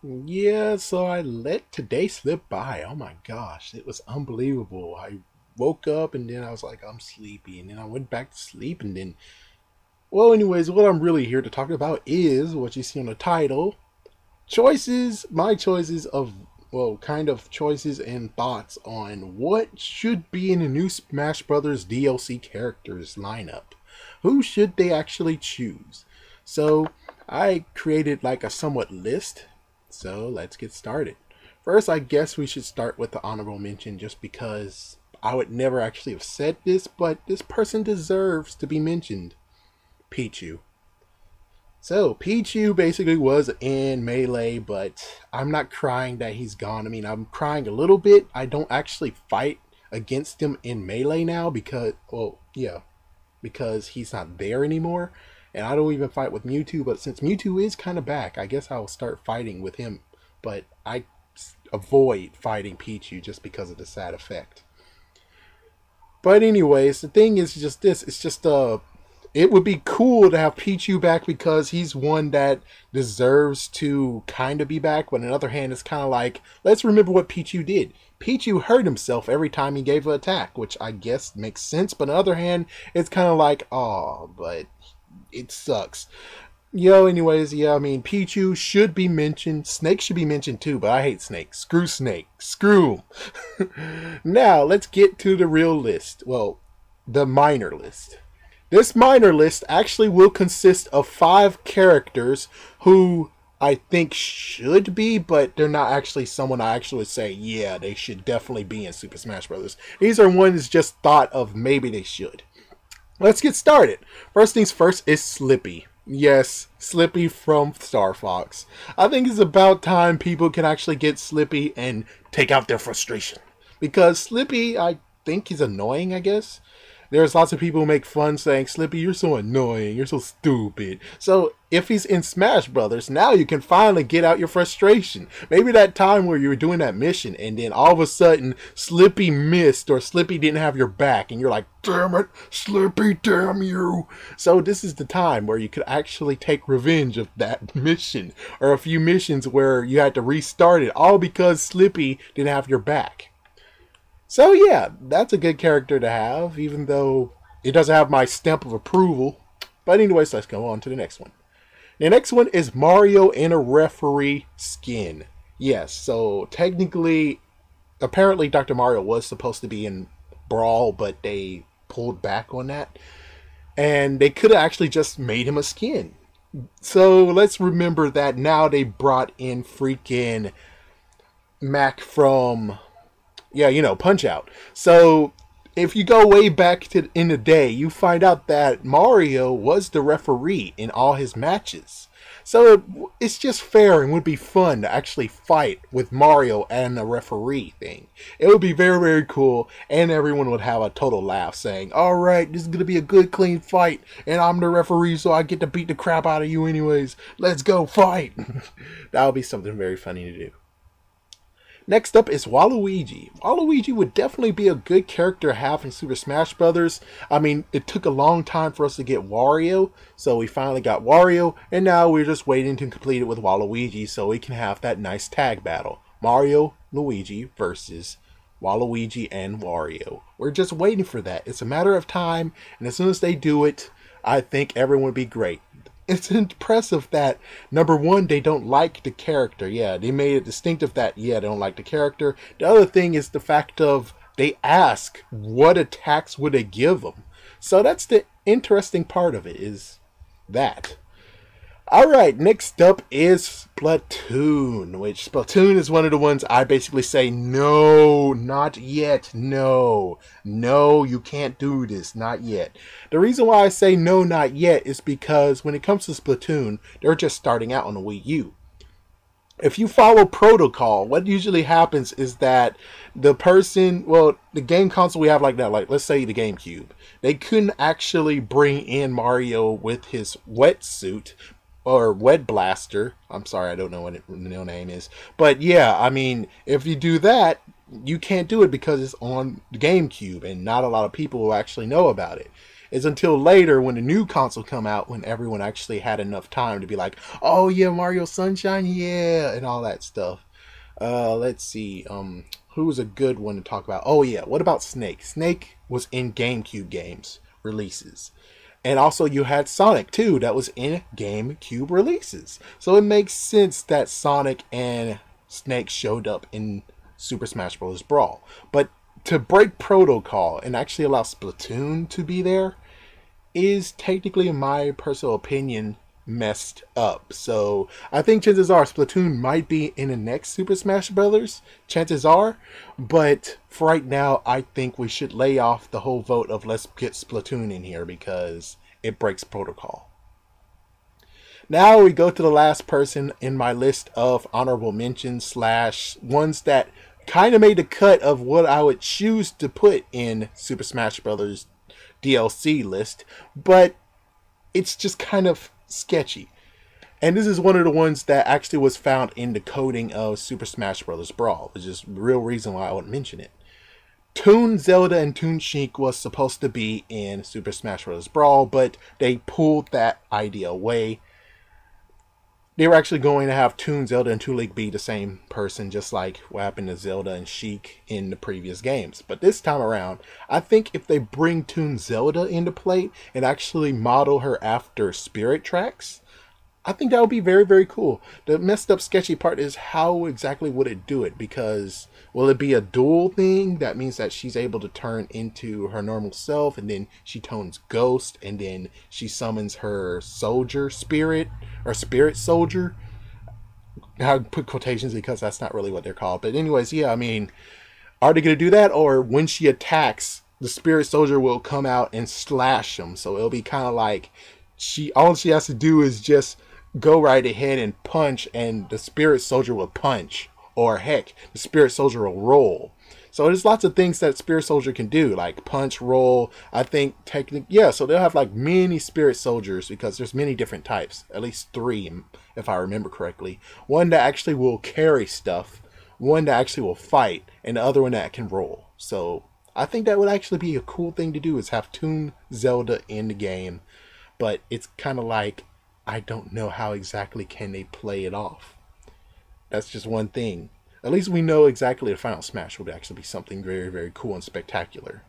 Yeah, so I let today slip by. Oh my gosh, it was unbelievable. I woke up and then I was like, I'm sleepy. And then I went back to sleep and then, well, anyways, what I'm really here to talk about is what you see on the title choices, my choices of, well, kind of choices and thoughts on what should be in the new Smash Brothers DLC characters lineup. Who should they actually choose? So I created like a somewhat list. So let's get started. First, I guess we should start with the honorable mention just because I would never actually have said this, but this person deserves to be mentioned. Pichu. So Pichu basically was in Melee, but I'm not crying that he's gone. I mean, I'm crying a little bit. I don't actually fight against him in Melee now because, well, yeah, because he's not there anymore. And I don't even fight with Mewtwo, but since Mewtwo is kind of back, I guess I'll start fighting with him. But I avoid fighting Pichu just because of the sad effect. But anyways, the thing is just this. It's just it would be cool to have Pichu back because he's one that deserves to kind of be back. But on the other hand, it's kind of like, let's remember what Pichu did. Pichu hurt himself every time he gave an attack, which I guess makes sense. But on the other hand, it's kind of like, oh, but it sucks. Anyways, yeah, I mean, Pichu should be mentioned. Snake should be mentioned too, but I hate Snake. Screw Snake. Screw him. Now, let's get to the real list. Well, the minor list. This minor list actually will consist of 5 characters who I think should be, but they're not actually someone I actually would say, yeah, they should definitely be in Super Smash Bros. These are ones just thought of maybe they should. Let's get started. First things first is Slippy. Yes, Slippy from Star Fox. I think it's about time people can actually get Slippy and take out their frustration. Because Slippy, I think he's annoying, I guess. There's lots of people who make fun saying, Slippy, you're so annoying, you're so stupid. So if he's in Smash Brothers, now you can finally get out your frustration. Maybe that time where you were doing that mission and then all of a sudden Slippy missed or Slippy didn't have your back and you're like, damn it, Slippy, damn you. So this is the time where you could actually take revenge of that mission or a few missions where you had to restart it all because Slippy didn't have your back. So yeah, that's a good character to have, even though it doesn't have my stamp of approval. But anyways, let's go on to the next one. The next one is Mario in a referee skin. Yes, so technically, apparently Dr. Mario was supposed to be in Brawl, but they pulled back on that. And they could have actually just made him a skin. So let's remember that now they brought in freaking Mac from, yeah, Punch Out. So if you go way back to in the day, you find out that Mario was the referee in all his matches. So it's just fair and would be fun to actually fight with Mario and a referee thing. It would be very, very cool, and everyone would have a total laugh saying, alright, this is going to be a good, clean fight, and I'm the referee, so I get to beat the crap out of you anyways. Let's go fight! That would be something very funny to do. Next up is Waluigi. Waluigi would definitely be a good character to have in Super Smash Brothers. I mean, it took a long time for us to get Wario, so we finally got Wario, and now we're just waiting to complete it with Waluigi so we can have that nice tag battle. Mario, Luigi versus Waluigi and Wario. We're just waiting for that. It's a matter of time, and as soon as they do it, I think everyone would be great. It's impressive that, number one, they don't like the character. Yeah, they made it distinctive that, yeah, they don't like the character. The other thing is the fact of they ask what attacks would they give them. So that's the interesting part of it, is that. Alright, next up is Splatoon, which Splatoon is one of the ones I basically say, no, not yet, no, you can't do this, not yet. The reason why I say no, not yet is because when it comes to Splatoon, they're just starting out on the Wii U. If you follow protocol, what usually happens is that the person, well, the game console we have like that, like let's say the GameCube, they couldn't actually bring in Mario with his wetsuit or Wet Blaster. I'm sorry, I don't know what the real name is. But yeah, I mean, if you do that, you can't do it because it's on the GameCube and not a lot of people will actually know about it. It's until later when the new console come out when everyone actually had enough time to be like, oh yeah, Mario Sunshine, yeah, and all that stuff. Let's see. Who's a good one to talk about? Oh yeah, what about Snake? Snake was in GameCube games releases. And also you had Sonic too, that was in GameCube releases. So it makes sense that Sonic and Snake showed up in Super Smash Bros. Brawl. But to break protocol and actually allow Splatoon to be there is technically, in my personal opinion, messed up. So I think chances are Splatoon might be in the next Super Smash Brothers. Chances are. But for right now, I think we should lay off the whole vote of let's get Splatoon in here because it breaks protocol. Now we go to the last person in my list of honorable mentions slash ones that kind of made the cut of what I would choose to put in Super Smash Brothers DLC list, but it's just kind of sketchy. And this is one of the ones that actually was found in the coding of Super Smash Bros. Brawl, which is the real reason why I would mention it. Toon Zelda and Toon Sheik was supposed to be in Super Smash Bros. Brawl, but they pulled that idea away. They were actually going to have Toon Zelda and Toon Link be the same person, just like what happened to Zelda and Sheik in the previous games. But this time around, I think if they bring Toon Zelda into play and actually model her after Spirit Tracks, I think that would be very, very cool. The messed up sketchy part is how exactly would it do it? Because will it be a dual thing? That means that she's able to turn into her normal self and then she turns ghost and then she summons her soldier spirit or spirit soldier. I put quotations because that's not really what they're called. But anyways, yeah, I mean, are they going to do that? Or when she attacks, the spirit soldier will come out and slash them. So it'll be kind of like all she has to do is just go right ahead and punch and the spirit soldier will punch, or heck, the spirit soldier will roll. So there's lots of things that spirit soldier can do, like punch, roll. I think so they'll have like many spirit soldiers because there's many different types, at least 3 if I remember correctly. One that actually will carry stuff, one that actually will fight, and the other one that can roll. So I think that would actually be a cool thing to do, is have Toon Zelda in the game. But it's kind of like, I don't know how exactly can they play it off. That's just one thing. At least we know exactly the final smash would actually be something very, very cool and spectacular.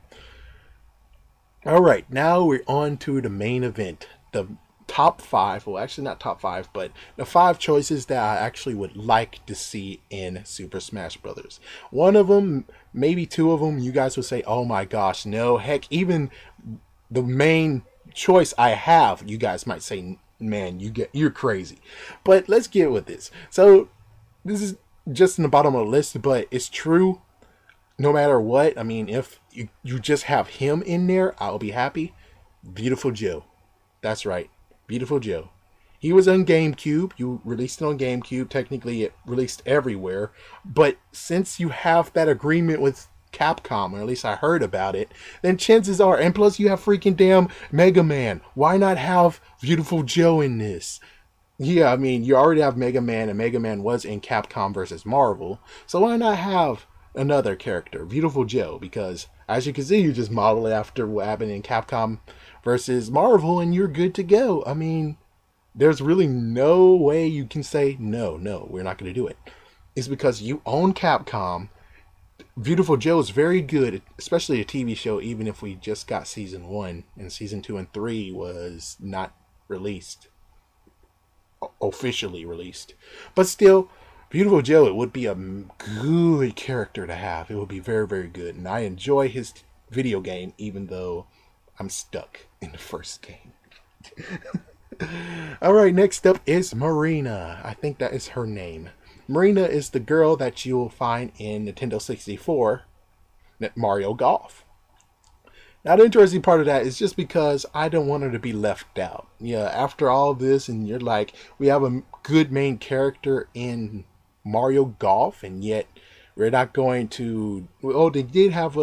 Alright, now we're on to the main event. The top 5, well actually not top 5, but the 5 choices that I actually would like to see in Super Smash Brothers. One of them, maybe 2 of them, you guys would say, oh my gosh, no. Heck, even the main choice I have, you guys might say, man, you're crazy. But let's get with this. So this is just in the bottom of the list, but it's true no matter what. I mean, if you just have him in there, I'll be happy. Beautiful Joe. That's right, Beautiful Joe. He was on GameCube. You released it on GameCube. Technically it released everywhere, but since you have that agreement with Capcom, or at least I heard about it, then chances are, and plus you have freaking damn Mega Man, why not have Beautiful Joe in this? Yeah, I mean, you already have Mega Man, and Mega Man was in Capcom versus Marvel, so why not have another character, Beautiful Joe? Because as you can see, you just model it after what happened in Capcom versus Marvel and you're good to go. I mean, there's really no way you can say no, we're not going to do it. It's because you own Capcom. Beautiful Joe is very good, especially a TV show, even if we just got season 1 and season 2 and 3 was not released, officially released. But still, Beautiful Joe, it would be a good character to have. It would be very, very good. And I enjoy his video game, even though I'm stuck in the first game. Alright, next up is Marina. I think that is her name. Marina is the girl that you'll find in Nintendo 64, Mario Golf. Now, the interesting part of that is just because I don't want her to be left out. Yeah, after all this, and you're like, we have a good main character in Mario Golf, and yet we're not going to. Oh, they did have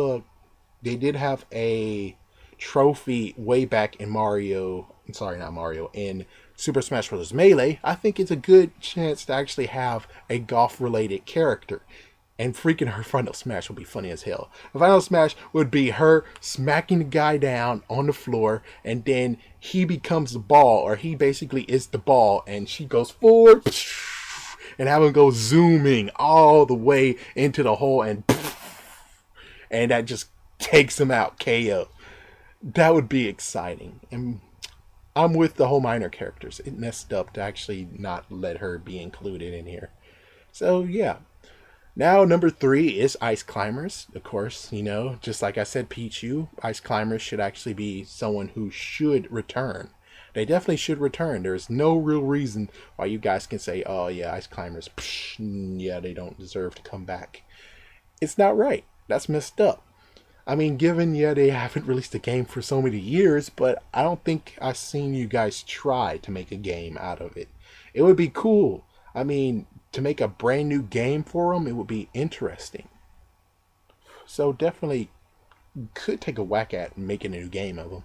a trophy way back in Mario. Sorry, not Mario. In Super Smash Bros. Melee, I think it's a good chance to actually have a golf-related character. And freaking her final smash would be funny as hell. The final smash would be her smacking the guy down on the floor, and then he becomes the ball, or he basically is the ball, and she goes forward, and have him go zooming all the way into the hole, and that just takes him out KO. That would be exciting. And I'm with the whole minor characters. It messed up to actually not let her be included in here. So yeah. Now, number 3 is Ice Climbers. Of course, you know, just like I said, Pichu, Ice Climbers should actually be someone who should return. They definitely should return. There's no real reason why you guys can say, oh yeah, Ice Climbers, yeah, they don't deserve to come back. It's not right. That's messed up. I mean, given, yeah, they haven't released a game for so many years, but I don't think I've seen you guys try to make a game out of it. It would be cool. I mean, to make a brand new game for them, it would be interesting. So definitely could take a whack at making a new game of them.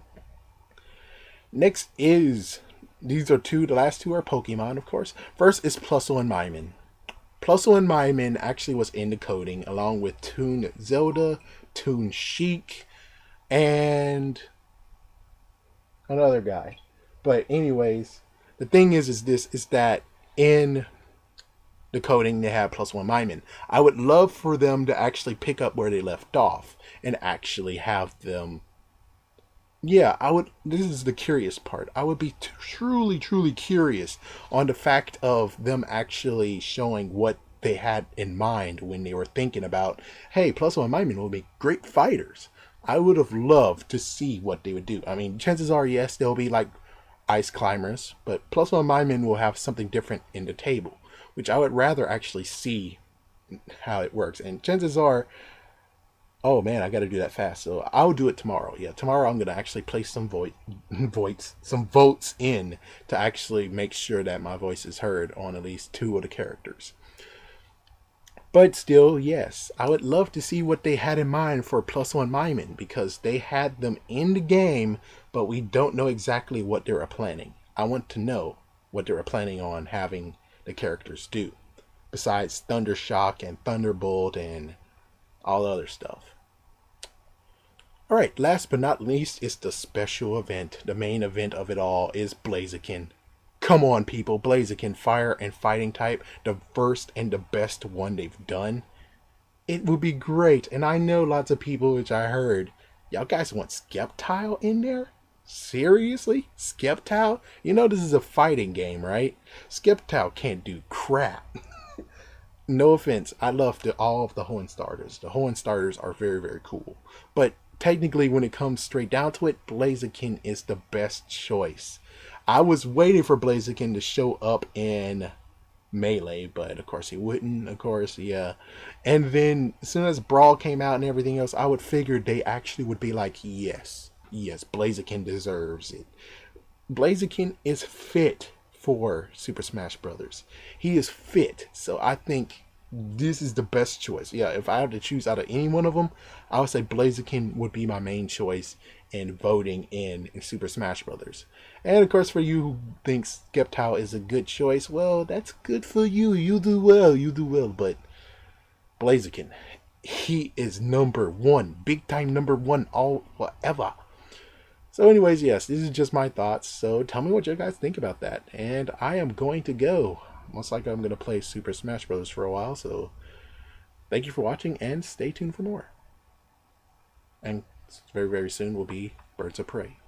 Next is, these are the last two are Pokemon, of course. First is Plusle Minun. Plusle Minun actually was in the coding along with Toon Zelda, Toon Sheik, and another guy. But anyways, the thing is that in the coding they have Plusle Minun. I would love for them to actually pick up where they left off and actually have them. Yeah, I would. This is the curious part. I would be truly curious on the fact of them actually showing what they had in mind when they were thinking about, hey, Plusle Minun will be great fighters. I would have loved to see what they would do. I mean, chances are, yes, they'll be like Ice Climbers, but Plusle Minun will have something different in the table, which I would rather actually see how it works. And chances are, oh man, I got to do that fast. So I'll do it tomorrow. Yeah, tomorrow I'm going to actually place some votes in to actually make sure that my voice is heard on at least 2 of the characters. But still, yes, I would love to see what they had in mind for Plusle Minun, because they had them in the game, but we don't know exactly what they were planning. I want to know what they were planning on having the characters do, besides Thundershock and Thunderbolt and all the other stuff. Alright, last but not least is the special event. The main event of it all is Blaziken. Come on, people. Blaziken, fire and fighting type, the first and the best one they've done. It would be great, and I know lots of people, which I heard, y'all guys want Sceptile in there? Seriously? Sceptile? You know this is a fighting game, right? Sceptile can't do crap. No offense, I love all of the Hoenn starters. The Hoenn starters are very cool. But technically, when it comes straight down to it, Blaziken is the best choice. I was waiting for Blaziken to show up in Melee, but of course he wouldn't, of course, yeah. And then, as soon as Brawl came out and everything else, I would figure they actually would be like, yes, Blaziken deserves it. Blaziken is fit for Super Smash Brothers. He is fit, so I think this is the best choice. Yeah, if I had to choose out of any one of them, I would say Blaziken would be my main choice in voting in Super Smash Brothers. And of course, for you who thinks Sceptile is a good choice, well, that's good for you. You do well. But Blaziken, he is number 1, big time number 1 all forever. So anyways, yes, this is just my thoughts. So tell me what you guys think about that. And I am going to go. Most likely I'm going to play Super Smash Bros. For a while. So thank you for watching and stay tuned for more. And very soon will be Birds of Prey.